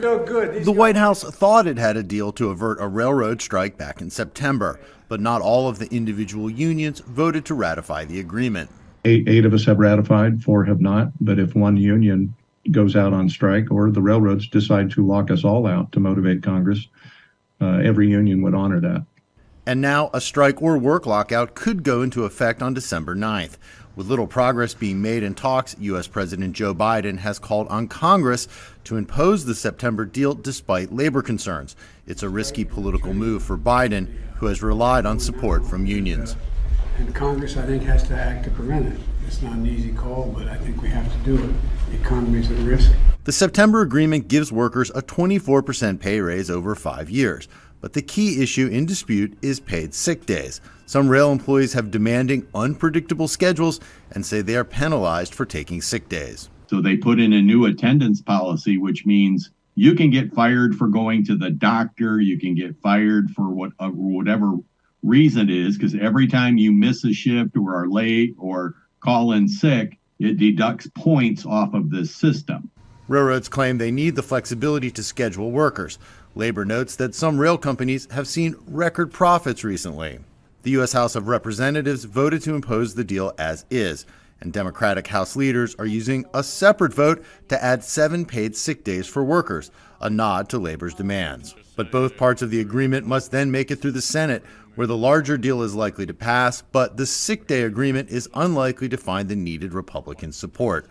No good. The White House thought it had a deal to avert a railroad strike back in September, but not all of the individual unions voted to ratify the agreement. Eight of us have ratified, 4 have not. But if one union goes out on strike or the railroads decide to lock us all out to motivate Congress, every union would honor that. And now a strike or work lockout could go into effect on December 9th. With little progress being made in talks, U.S. President Joe Biden has called on Congress to impose the September deal despite labor concerns. It's a risky political move for Biden, who has relied on support from unions. And Congress, I think, has to act to prevent it. It's not an easy call, but I think we have to do it. The economy's at risk. The September agreement gives workers a 24% pay raise over 5 years. But the key issue in dispute is paid sick days. Some rail employees have demanding unpredictable schedules and say they are penalized for taking sick days. So they put in a new attendance policy, which means you can get fired for going to the doctor. You can get fired for whatever reason it is, because every time you miss a shift or are late or call in sick, it deducts points off of this system. Railroads claim they need the flexibility to schedule workers. Labor notes that some rail companies have seen record profits recently. The U.S. House of Representatives voted to impose the deal as is, and Democratic House leaders are using a separate vote to add 7 paid sick days for workers, a nod to labor's demands. But both parts of the agreement must then make it through the Senate, where the larger deal is likely to pass, but the sick day agreement is unlikely to find the needed Republican support.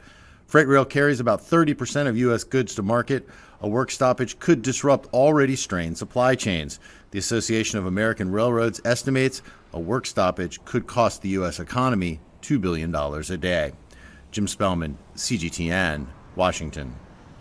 Freight rail carries about 30% of U.S. goods to market. A work stoppage could disrupt already strained supply chains. The Association of American Railroads estimates a work stoppage could cost the U.S. economy $2 billion a day. Jim Spellman, CGTN, Washington.